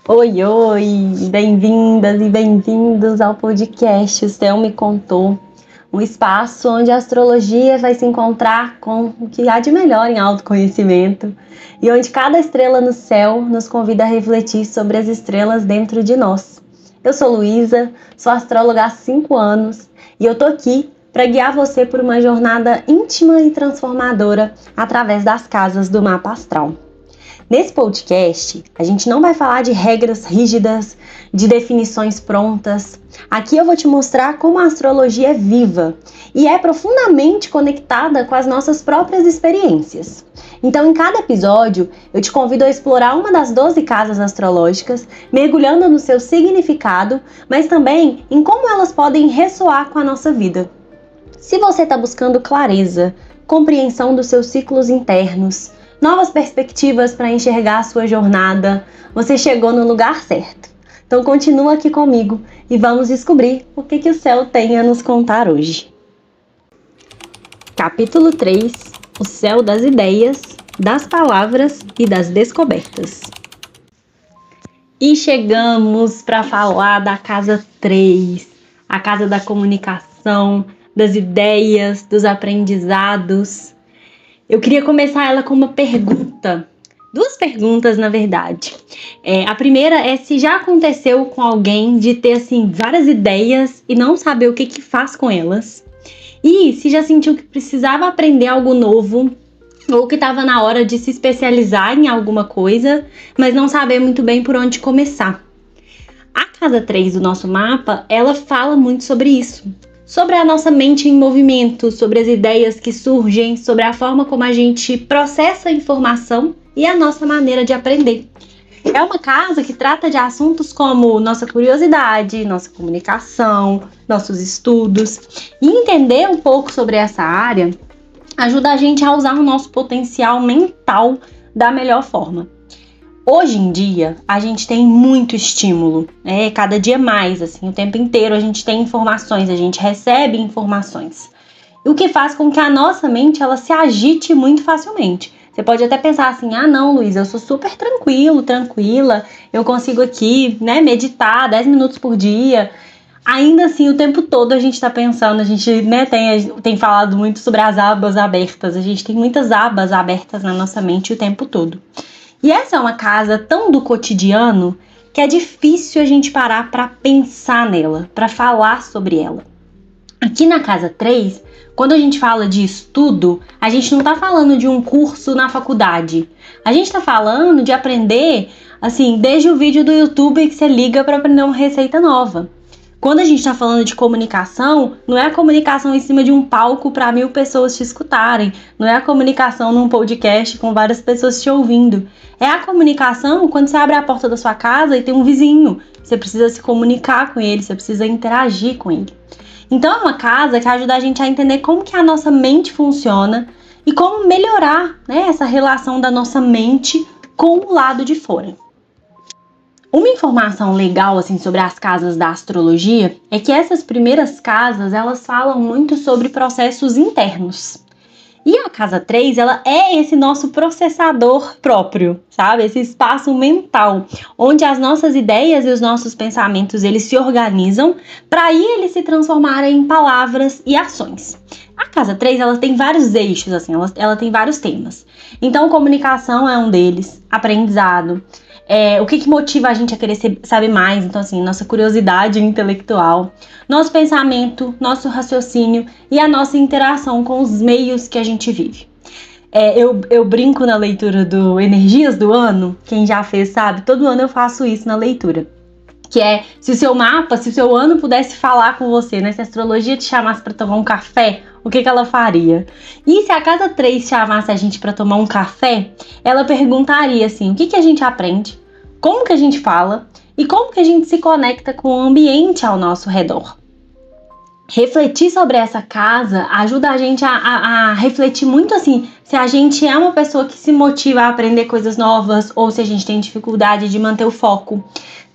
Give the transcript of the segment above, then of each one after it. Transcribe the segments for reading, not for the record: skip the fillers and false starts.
Oi, oi! Bem-vindas e bem-vindos ao podcast O Céu Me Contou, um espaço onde a astrologia vai se encontrar com o que há de melhor em autoconhecimento e onde cada estrela no céu nos convida a refletir sobre as estrelas dentro de nós. Eu sou Luísa, sou astróloga há 5 anos e eu tô aqui para guiar você por uma jornada íntima e transformadora através das casas do mapa astral. Nesse podcast, a gente não vai falar de regras rígidas, de definições prontas. Aqui eu vou te mostrar como a astrologia é viva e é profundamente conectada com as nossas próprias experiências. Então, em cada episódio, eu te convido a explorar uma das 12 casas astrológicas, mergulhando no seu significado, mas também em como elas podem ressoar com a nossa vida. Se você está buscando clareza, compreensão dos seus ciclos internos, novas perspectivas para enxergar a sua jornada, você chegou no lugar certo. Então continua aqui comigo e vamos descobrir o que o céu tem a nos contar hoje. Capítulo 3. O céu das ideias, das palavras e das descobertas. E chegamos para falar da casa 3, a casa da comunicação, das ideias, dos aprendizados. Eu queria começar ela com uma pergunta, 2 perguntas na verdade. A primeira é se já aconteceu com alguém de ter assim várias ideias e não saber o que faz com elas. E se já sentiu que precisava aprender algo novo ou que estava na hora de se especializar em alguma coisa, mas não saber muito bem por onde começar. A casa 3 do nosso mapa, ela fala muito sobre isso. Sobre a nossa mente em movimento, sobre as ideias que surgem, sobre a forma como a gente processa a informação e a nossa maneira de aprender. É uma casa que trata de assuntos como nossa curiosidade, nossa comunicação, nossos estudos. E entender um pouco sobre essa área ajuda a gente a usar o nosso potencial mental da melhor forma. Hoje em dia, a gente tem muito estímulo, cada dia mais, assim, o tempo inteiro a gente tem informações, a gente recebe informações. O que faz com que a nossa mente, ela se agite muito facilmente. Você pode até pensar assim, não, Luísa, eu sou super tranquila, eu consigo aqui, meditar 10 minutos por dia. Ainda assim, o tempo todo a gente tá pensando, a gente, tem falado muito sobre as abas abertas, a gente tem muitas abas abertas na nossa mente o tempo todo. E essa é uma casa tão do cotidiano que é difícil a gente parar para pensar nela, para falar sobre ela. Aqui na casa 3, quando a gente fala de estudo, a gente não está falando de um curso na faculdade. A gente está falando de aprender, assim, desde o vídeo do YouTube que você liga para aprender uma receita nova. Quando a gente está falando de comunicação, não é a comunicação em cima de um palco para 1000 pessoas te escutarem. Não é a comunicação num podcast com várias pessoas te ouvindo. É a comunicação quando você abre a porta da sua casa e tem um vizinho. Você precisa se comunicar com ele, você precisa interagir com ele. Então é uma casa que ajuda a gente a entender como que a nossa mente funciona e como melhorar, essa relação da nossa mente com o lado de fora. Uma informação legal assim sobre as casas da astrologia é que essas primeiras casas, elas falam muito sobre processos internos. E a casa 3, ela é esse nosso processador próprio, sabe? Esse espaço mental, onde as nossas ideias e os nossos pensamentos, eles se organizam para aí eles se transformarem em palavras e ações. A casa 3, ela tem vários eixos, assim, ela tem vários temas. Então, comunicação é um deles, aprendizado, o que motiva a gente a querer saber mais, então assim, nossa curiosidade intelectual, nosso pensamento, nosso raciocínio e a nossa interação com os meios que a gente vive. Eu brinco na leitura do Energias do Ano, quem já fez sabe, todo ano eu faço isso na leitura. Que é, se o seu mapa, se o seu ano pudesse falar com você, se a astrologia te chamasse para tomar um café, o que ela faria? E se a casa 3 chamasse a gente para tomar um café, ela perguntaria assim, o que a gente aprende, como que a gente fala e como que a gente se conecta com o ambiente ao nosso redor. Refletir sobre essa casa ajuda a gente a refletir muito assim, se a gente é uma pessoa que se motiva a aprender coisas novas ou se a gente tem dificuldade de manter o foco.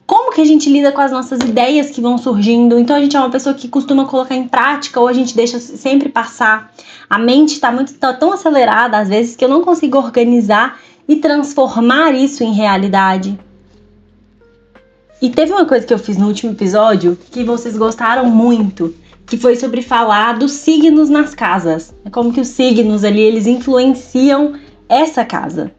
Como que a gente lida com as nossas ideias que vão surgindo? Então a gente é uma pessoa que costuma colocar em prática ou a gente deixa sempre passar. A mente tá tão acelerada às vezes que eu não consigo organizar e transformar isso em realidade. E teve uma coisa que eu fiz no último episódio que vocês gostaram muito, que foi sobre falar dos signos nas casas. Como que os signos ali, eles influenciam essa casa.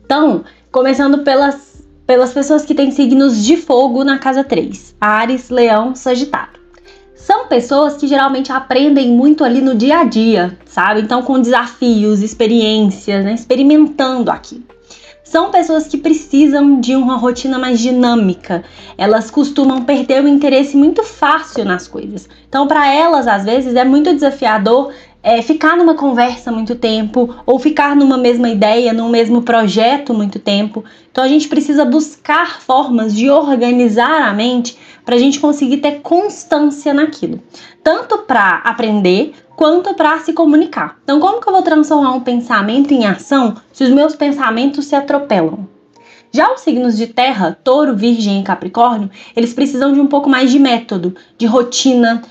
Então, começando pelas pessoas que têm signos de fogo na casa 3. Áries, Leão, Sagitário. São pessoas que geralmente aprendem muito ali no dia a dia, sabe? Então, com desafios, experiências, né? Experimentando aquilo. São pessoas que precisam de uma rotina mais dinâmica. Elas costumam perder o interesse muito fácil nas coisas. Então, para elas, às vezes, é muito desafiador ficar numa conversa muito tempo, ou ficar numa mesma ideia, num mesmo projeto muito tempo. Então, a gente precisa buscar formas de organizar a mente para a gente conseguir ter constância naquilo. Tanto para aprender, quanto para se comunicar. Então, como que eu vou transformar um pensamento em ação se os meus pensamentos se atropelam? Já os signos de terra, touro, virgem e capricórnio, eles precisam de um pouco mais de método, de rotina.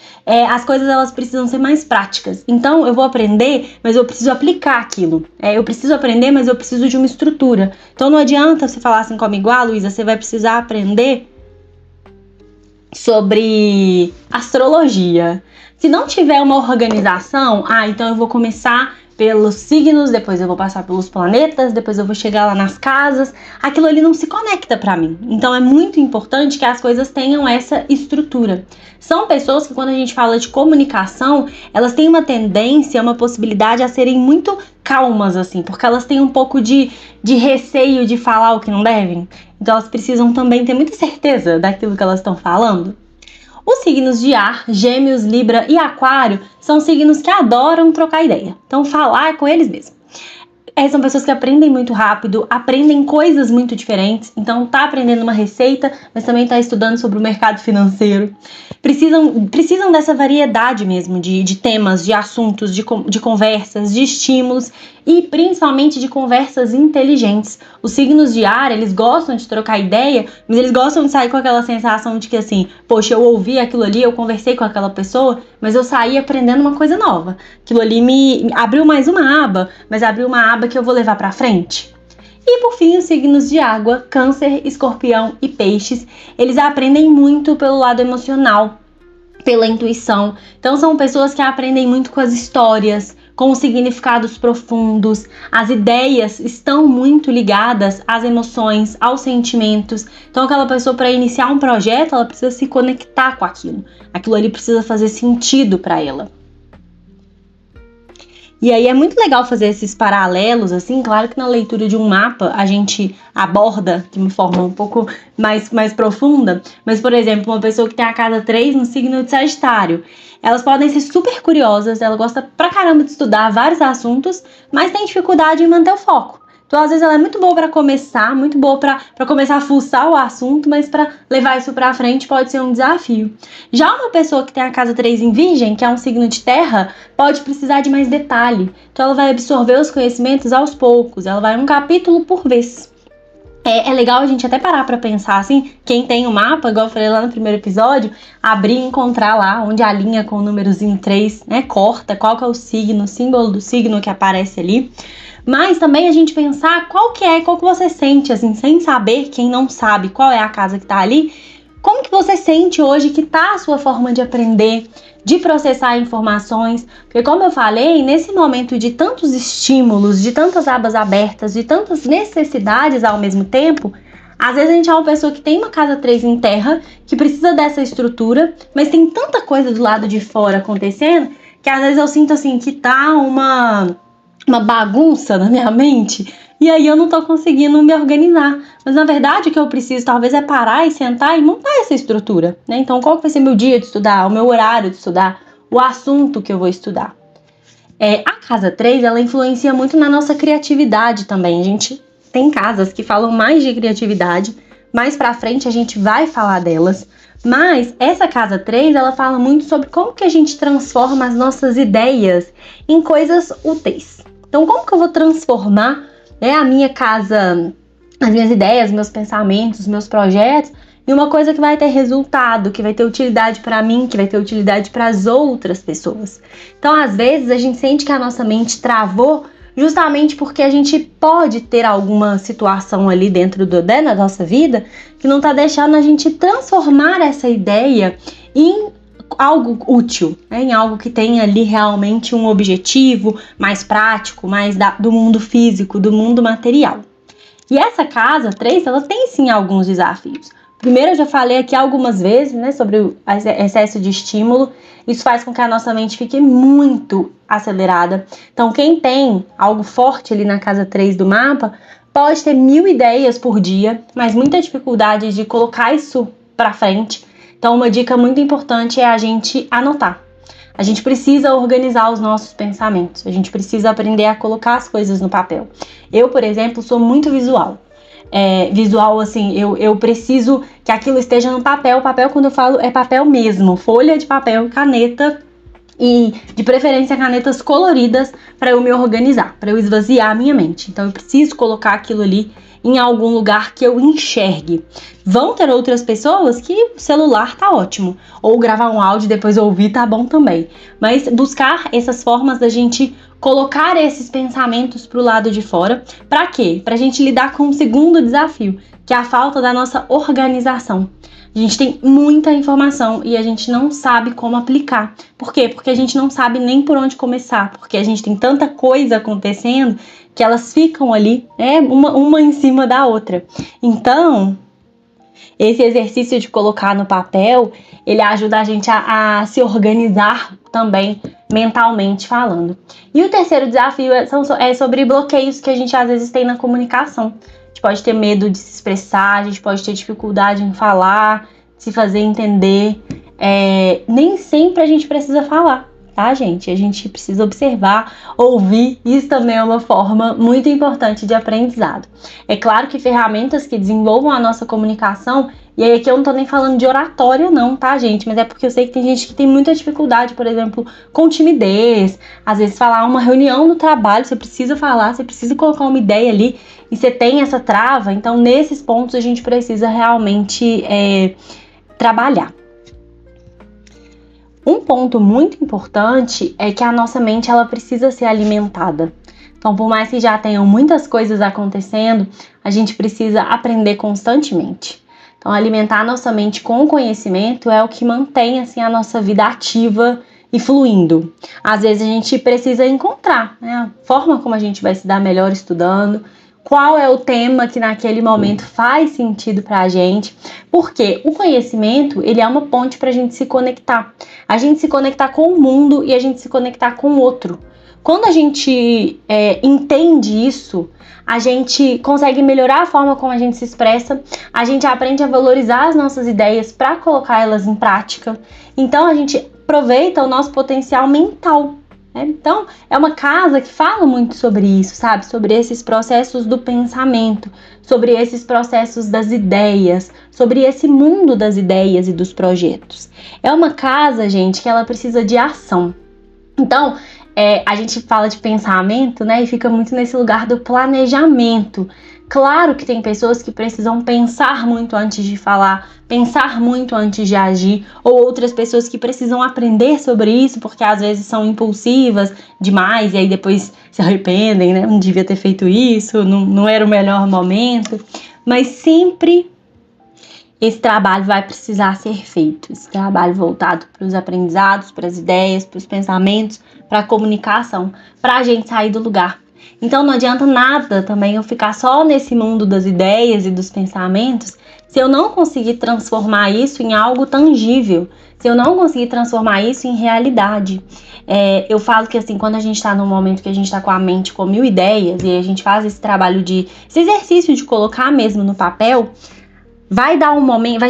As coisas elas precisam ser mais práticas. Então, eu vou aprender, mas eu preciso aplicar aquilo. Eu preciso aprender, mas eu preciso de uma estrutura. Então, não adianta você falar assim comigo, Luísa, você vai precisar aprender sobre astrologia. Se não tiver uma organização, então eu vou começar pelos signos, depois eu vou passar pelos planetas, depois eu vou chegar lá nas casas. Aquilo ali não se conecta pra mim. Então é muito importante que as coisas tenham essa estrutura. São pessoas que, quando a gente fala de comunicação, elas têm uma tendência, uma possibilidade a serem muito calmas, assim, porque elas têm um pouco de receio de falar o que não devem. Então elas precisam também ter muita certeza daquilo que elas estão falando. Os signos de ar, Gêmeos, Libra e Aquário, são signos que adoram trocar ideia. Então, falar com eles mesmo. São pessoas que aprendem muito rápido, aprendem coisas muito diferentes. Então, tá aprendendo uma receita, mas também tá estudando sobre o mercado financeiro. Precisam dessa variedade mesmo de temas, de assuntos, de conversas, de estímulos e principalmente de conversas inteligentes. Os signos de ar, eles gostam de trocar ideia, mas eles gostam de sair com aquela sensação de que assim, poxa, eu ouvi aquilo ali, eu conversei com aquela pessoa, mas eu saí aprendendo uma coisa nova. Aquilo ali me abriu mais uma aba, mas abriu uma aba que eu vou levar pra frente. E por fim, os signos de água, Câncer, Escorpião e Peixes, eles aprendem muito pelo lado emocional, pela intuição. Então são pessoas que aprendem muito com as histórias, com os significados profundos. As ideias estão muito ligadas às emoções, aos sentimentos. Então aquela pessoa, para iniciar um projeto, ela precisa se conectar com aquilo. Aquilo ali precisa fazer sentido para ela. E aí é muito legal fazer esses paralelos, assim, claro que na leitura de um mapa a gente aborda de uma forma um pouco mais profunda, mas, por exemplo, uma pessoa que tem a casa 3 no signo de Sagitário, elas podem ser super curiosas, ela gosta pra caramba de estudar vários assuntos, mas tem dificuldade em manter o foco. Então, às vezes, ela é muito boa para começar, muito boa para começar a fuçar o assunto, mas para levar isso para frente pode ser um desafio. Já uma pessoa que tem a casa 3 em Virgem, que é um signo de terra, pode precisar de mais detalhe. Então, ela vai absorver os conhecimentos aos poucos, ela vai um capítulo por vez. É legal a gente até parar para pensar assim, quem tem o mapa, igual eu falei lá no primeiro episódio, abrir e encontrar lá onde a linha com o númerozinho 3, né, corta, qual que é o signo, o símbolo do signo que aparece ali. Mas também a gente pensar qual que você sente, assim, sem saber, quem não sabe qual é a casa que tá ali, como que você sente hoje que tá a sua forma de aprender, de processar informações, porque como eu falei, nesse momento de tantos estímulos, de tantas abas abertas, de tantas necessidades ao mesmo tempo, às vezes a gente é uma pessoa que tem uma casa 3 em terra, que precisa dessa estrutura, mas tem tanta coisa do lado de fora acontecendo, que às vezes eu sinto assim que tá uma bagunça na minha mente, e aí eu não tô conseguindo me organizar. Mas na verdade o que eu preciso talvez é parar e sentar e montar essa estrutura, né? Então qual vai ser meu dia de estudar, o meu horário de estudar, o assunto que eu vou estudar. A casa 3, ela influencia muito na nossa criatividade também. A gente tem casas que falam mais de criatividade, mais pra frente a gente vai falar delas. Mas essa casa 3, ela fala muito sobre como que a gente transforma as nossas ideias em coisas úteis. Então, como que eu vou transformar, né, a minha casa, as minhas ideias, meus pensamentos, meus projetos, em uma coisa que vai ter resultado, que vai ter utilidade para mim, que vai ter utilidade para as outras pessoas. Então, às vezes, a gente sente que a nossa mente travou justamente porque a gente pode ter alguma situação ali dentro da nossa vida que não tá deixando a gente transformar essa ideia em algo útil, né? Em algo que tenha ali realmente um objetivo mais prático, mais do mundo físico, do mundo material. E essa casa 3, ela tem sim alguns desafios. Primeiro, eu já falei aqui algumas vezes, né, sobre o excesso de estímulo. Isso faz com que a nossa mente fique muito acelerada. Então, quem tem algo forte ali na casa 3 do mapa, pode ter 1000 ideias por dia, mas muita dificuldade de colocar isso para frente. Então, uma dica muito importante é a gente anotar. A gente precisa organizar os nossos pensamentos. A gente precisa aprender a colocar as coisas no papel. Eu, por exemplo, sou muito visual. Visual, assim, eu preciso que aquilo esteja no papel. Papel, quando eu falo, é papel mesmo. Folha de papel, caneta e, de preferência, canetas coloridas para eu me organizar, para eu esvaziar a minha mente. Então, eu preciso colocar aquilo ali em algum lugar que eu enxergue. Vão ter outras pessoas que o celular tá ótimo, ou gravar um áudio e depois ouvir tá bom também. Mas buscar essas formas da gente colocar esses pensamentos pro lado de fora. Para quê? Pra gente lidar com o segundo desafio, que é a falta da nossa organização. A gente tem muita informação e a gente não sabe como aplicar. Por quê? Porque a gente não sabe nem por onde começar, porque a gente tem tanta coisa acontecendo que elas ficam ali, né, uma em cima da outra. Então, esse exercício de colocar no papel, ele ajuda a gente a se organizar também mentalmente falando. E o terceiro desafio é sobre bloqueios que a gente às vezes tem na comunicação. A gente pode ter medo de se expressar, a gente pode ter dificuldade em falar, se fazer entender. Nem sempre a gente precisa falar, tá, gente? A gente precisa observar, ouvir. Isso também é uma forma muito importante de aprendizado. É claro que ferramentas que desenvolvam a nossa comunicação, e aí aqui eu não tô nem falando de oratória não, tá, gente? Mas é porque eu sei que tem gente que tem muita dificuldade, por exemplo, com timidez. Às vezes falar uma reunião no trabalho, você precisa falar, você precisa colocar uma ideia ali e você tem essa trava. Então, nesses pontos a gente precisa realmente trabalhar. Um ponto muito importante é que a nossa mente ela precisa ser alimentada. Então, por mais que já tenham muitas coisas acontecendo, a gente precisa aprender constantemente. Então, alimentar a nossa mente com conhecimento é o que mantém assim, a nossa vida ativa e fluindo. Às vezes a gente precisa encontrar, né, a forma como a gente vai se dar melhor estudando, qual é o tema que naquele momento faz sentido para a gente, porque o conhecimento ele é uma ponte para a gente se conectar. A gente se conectar com o mundo e a gente se conectar com o outro. Quando a gente entende isso, a gente consegue melhorar a forma como a gente se expressa, a gente aprende a valorizar as nossas ideias para colocar elas em prática. Então a gente aproveita o nosso potencial mental. Então, é uma casa que fala muito sobre isso, sabe? Sobre esses processos do pensamento, sobre esses processos das ideias, sobre esse mundo das ideias e dos projetos. É uma casa, gente, que ela precisa de ação. Então, a gente fala de pensamento, né? E fica muito nesse lugar do planejamento. Claro que tem pessoas que precisam pensar muito antes de falar, pensar muito antes de agir, ou outras pessoas que precisam aprender sobre isso, porque às vezes são impulsivas demais, e aí depois se arrependem, né? Não devia ter feito isso, não era o melhor momento. Mas sempre esse trabalho vai precisar ser feito, esse trabalho voltado para os aprendizados, para as ideias, para os pensamentos, para a comunicação, para a gente sair do lugar. Então não adianta nada também eu ficar só nesse mundo das ideias e dos pensamentos se eu não conseguir transformar isso em algo tangível, se eu não conseguir transformar isso em realidade. Eu falo que assim, quando a gente está num momento que a gente está com a mente com 1000 ideias e a gente faz esse trabalho esse exercício de colocar mesmo no papel, vai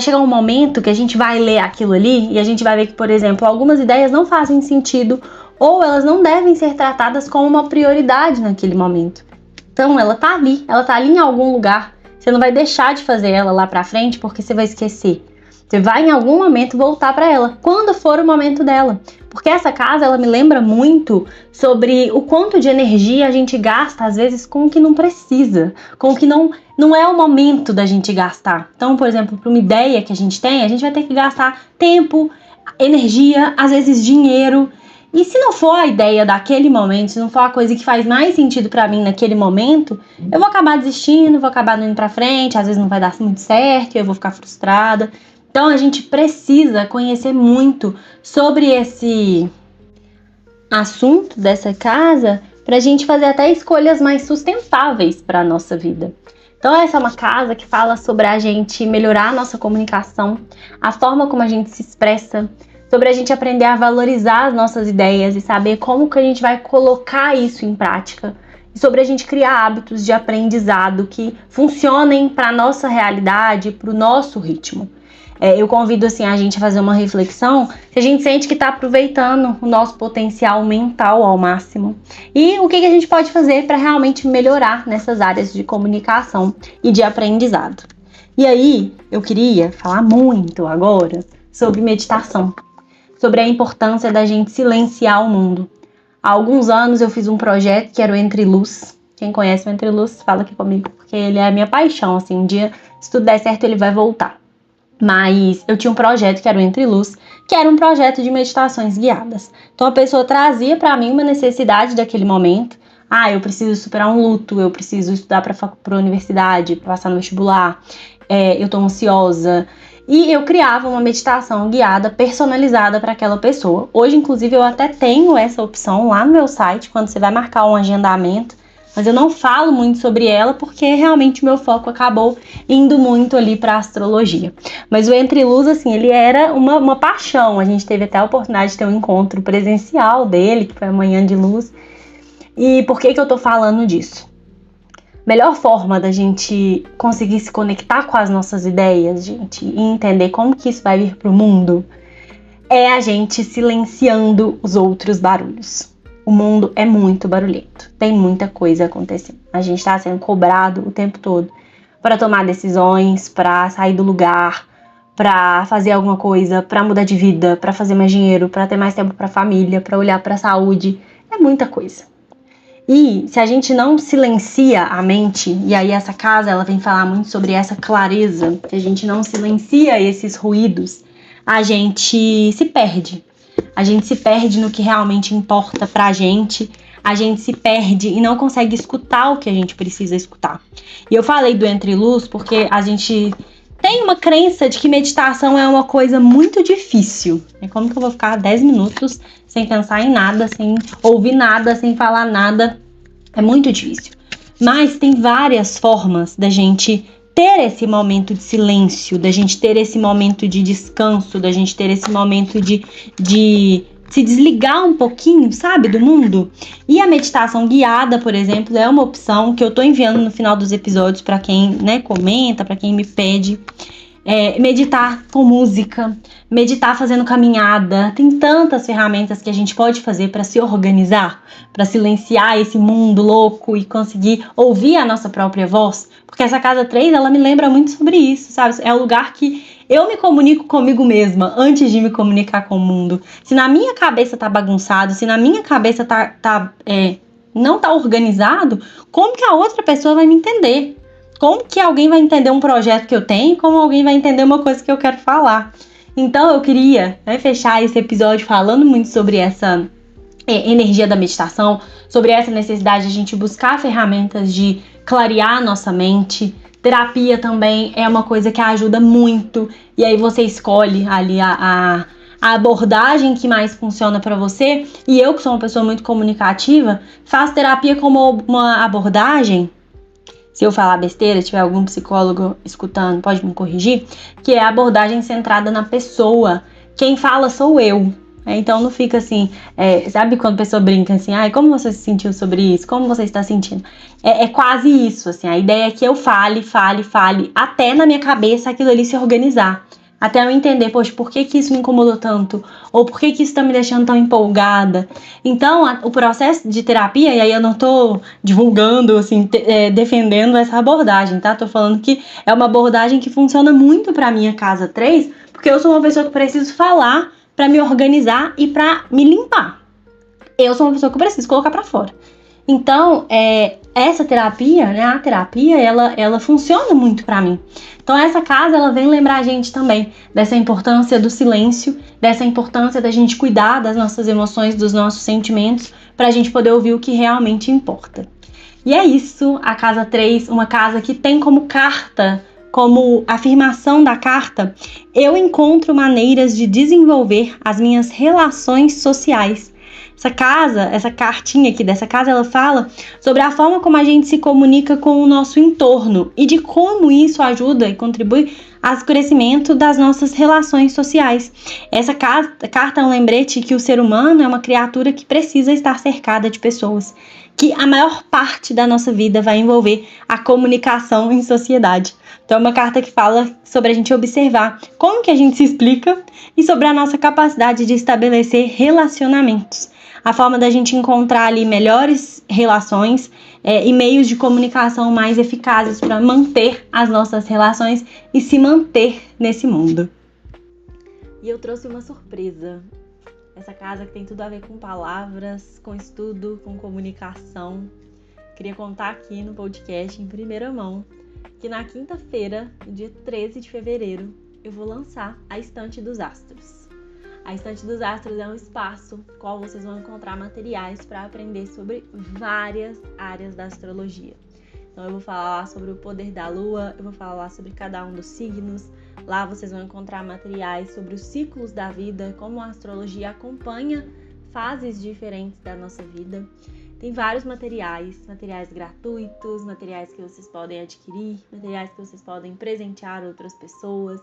chegar um momento que a gente vai ler aquilo ali e a gente vai ver que, por exemplo, algumas ideias não fazem sentido ou elas não devem ser tratadas como uma prioridade naquele momento. Então, ela tá ali em algum lugar. Você não vai deixar de fazer ela lá pra frente porque você vai esquecer. Você vai em algum momento voltar para ela, quando for o momento dela. Porque essa casa, ela me lembra muito sobre o quanto de energia a gente gasta, às vezes, com o que não precisa, com o que não é o momento da gente gastar. Então, por exemplo, para uma ideia que a gente tem, a gente vai ter que gastar tempo, energia, às vezes dinheiro. E se não for a ideia daquele momento, se não for a coisa que faz mais sentido pra mim naquele momento, eu vou acabar desistindo, vou acabar não indo pra frente, às vezes não vai dar muito certo, eu vou ficar frustrada. Então a gente precisa conhecer muito sobre esse assunto dessa casa pra gente fazer até escolhas mais sustentáveis para a nossa vida. Então essa é uma casa que fala sobre a gente melhorar a nossa comunicação, a forma como a gente se expressa, sobre a gente aprender a valorizar as nossas ideias e saber como que a gente vai colocar isso em prática. E sobre a gente criar hábitos de aprendizado que funcionem para a nossa realidade, para o nosso ritmo. Eu convido assim, a gente a fazer uma reflexão se a gente sente que está aproveitando o nosso potencial mental ao máximo. E o que a gente pode fazer para realmente melhorar nessas áreas de comunicação e de aprendizado. E aí, eu queria falar muito agora sobre meditação. Sobre a importância da gente silenciar o mundo. Há alguns anos eu fiz um projeto que era o Entre Luz. Quem conhece o Entre Luz, fala aqui comigo, porque ele é a minha paixão. Assim, um dia, se tudo der certo, ele vai voltar. Mas eu tinha um projeto que era o Entre Luz, que era um projeto de meditações guiadas. Então a pessoa trazia para mim uma necessidade daquele momento. Eu preciso superar um luto, eu preciso estudar para a universidade, para passar no vestibular, eu tô ansiosa. E eu criava uma meditação guiada, personalizada para aquela pessoa. Hoje, inclusive, eu até tenho essa opção lá no meu site, quando você vai marcar um agendamento. Mas eu não falo muito sobre ela, porque realmente o meu foco acabou indo muito ali para a astrologia. Mas o Entre Luz, assim, ele era uma paixão. A gente teve até a oportunidade de ter um encontro presencial dele, que foi a Manhã de Luz. E por que eu tô falando disso? Melhor forma da gente conseguir se conectar com as nossas ideias, gente, e entender como que isso vai vir pro mundo, é a gente silenciando os outros barulhos. O mundo é muito barulhento, tem muita coisa acontecendo. A gente está sendo cobrado o tempo todo para tomar decisões, para sair do lugar, para fazer alguma coisa, para mudar de vida, para fazer mais dinheiro, para ter mais tempo para a família, para olhar para a saúde. É muita coisa. E se a gente não silencia a mente, e aí essa casa ela vem falar muito sobre essa clareza, se a gente não silencia esses ruídos, a gente se perde. A gente se perde no que realmente importa pra gente, a gente se perde e não consegue escutar o que a gente precisa escutar. E eu falei do Entre Luz porque a gente tem uma crença de que meditação é uma coisa muito difícil. É como que eu vou ficar 10 minutos sem pensar em nada, sem ouvir nada, sem falar nada. É muito difícil. Mas tem várias formas da gente ter esse momento de silêncio, da gente ter esse momento de descanso, da gente ter esse momento de se desligar um pouquinho, sabe, do mundo. E a meditação guiada, por exemplo, é uma opção que eu tô enviando no final dos episódios para quem, comenta, para quem me pede. Meditar com música, meditar fazendo caminhada. Tem tantas ferramentas que a gente pode fazer para se organizar, para silenciar esse mundo louco e conseguir ouvir a nossa própria voz. Porque essa casa 3, ela me lembra muito sobre isso, sabe? É o lugar que eu me comunico comigo mesma antes de me comunicar com o mundo. Se na minha cabeça tá bagunçado, se na minha cabeça não tá organizado, como que a outra pessoa vai me entender? Como que alguém vai entender um projeto que eu tenho? Como alguém vai entender uma coisa que eu quero falar? Então eu queria fechar esse episódio falando muito sobre essa energia da meditação, sobre essa necessidade de a gente buscar ferramentas de clarear a nossa mente. Terapia também é uma coisa que ajuda muito. E aí você escolhe ali a abordagem que mais funciona para você. E eu, que sou uma pessoa muito comunicativa, faço terapia como uma abordagem. Se eu falar besteira, tiver algum psicólogo escutando, pode me corrigir, que é a abordagem centrada na pessoa. Quem fala sou eu. Então não fica assim, sabe quando a pessoa brinca assim, como você se sentiu sobre isso? Como você está sentindo? É quase isso, assim, a ideia é que eu fale, até na minha cabeça aquilo ali se organizar. Até eu entender, poxa, por que isso me incomodou tanto? Ou por que isso tá me deixando tão empolgada? Então, o processo de terapia, e aí eu não tô divulgando, assim, defendendo essa abordagem, tá? Tô falando que é uma abordagem que funciona muito pra minha casa 3, porque eu sou uma pessoa que preciso falar pra me organizar e pra me limpar. Eu sou uma pessoa que eu preciso colocar pra fora. Então, essa terapia, né, a terapia, ela funciona muito para mim. Então essa casa, ela vem lembrar a gente também dessa importância do silêncio, dessa importância da gente cuidar das nossas emoções, dos nossos sentimentos, para a gente poder ouvir o que realmente importa. E é isso, a casa 3, uma casa que tem como carta, como afirmação da carta, eu encontro maneiras de desenvolver as minhas relações sociais. Essa cartinha aqui dessa casa, ela fala sobre a forma como a gente se comunica com o nosso entorno e de como isso ajuda e contribui ao crescimento das nossas relações sociais. Essa carta é um lembrete que o ser humano é uma criatura que precisa estar cercada de pessoas, que a maior parte da nossa vida vai envolver a comunicação em sociedade. Então é uma carta que fala sobre a gente observar como que a gente se explica e sobre a nossa capacidade de estabelecer relacionamentos. A forma da gente encontrar ali melhores relações e meios de comunicação mais eficazes para manter as nossas relações e se manter nesse mundo. E eu trouxe uma surpresa. Essa casa que tem tudo a ver com palavras, com estudo, com comunicação. Queria contar aqui no podcast, em primeira mão, que na quinta-feira, dia 13 de fevereiro, eu vou lançar a Estante dos Astros. A Estante dos Astros é um espaço no qual vocês vão encontrar materiais para aprender sobre várias áreas da astrologia. Então eu vou falar sobre o poder da lua, eu vou falar sobre cada um dos signos. Lá vocês vão encontrar materiais sobre os ciclos da vida, como a astrologia acompanha fases diferentes da nossa vida. Tem vários materiais gratuitos, materiais que vocês podem adquirir, materiais que vocês podem presentear outras pessoas.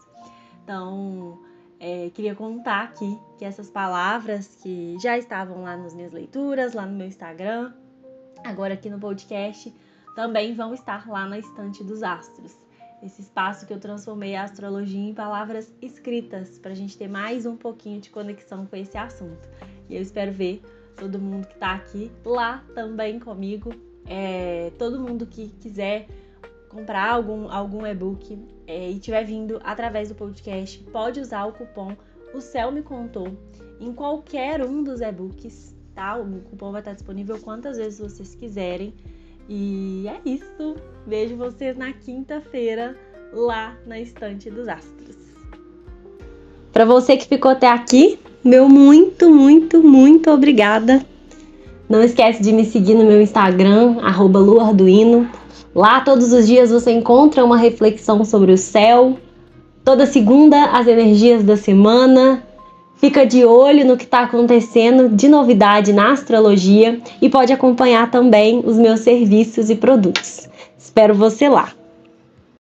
Então, queria contar aqui que essas palavras que já estavam lá nas minhas leituras, lá no meu Instagram, agora aqui no podcast, também vão estar lá na Estante dos Astros. Esse espaço que eu transformei a astrologia em palavras escritas, para a gente ter mais um pouquinho de conexão com esse assunto. E eu espero ver todo mundo que está aqui lá também comigo. Todo mundo que quiser comprar algum e-book e estiver vindo através do podcast, pode usar o cupom O Céu Me Contou em qualquer um dos e-books, tá? O cupom vai estar disponível quantas vezes vocês quiserem. E é isso. Vejo vocês na quinta-feira lá na Estante dos Astros. Para você que ficou até aqui, meu muito, muito, muito obrigada. Não esquece de me seguir no meu Instagram, @luarduino. Lá todos os dias você encontra uma reflexão sobre o céu. Toda segunda, as energias da semana. Fica de olho no que está acontecendo de novidade na astrologia e pode acompanhar também os meus serviços e produtos. Espero você lá!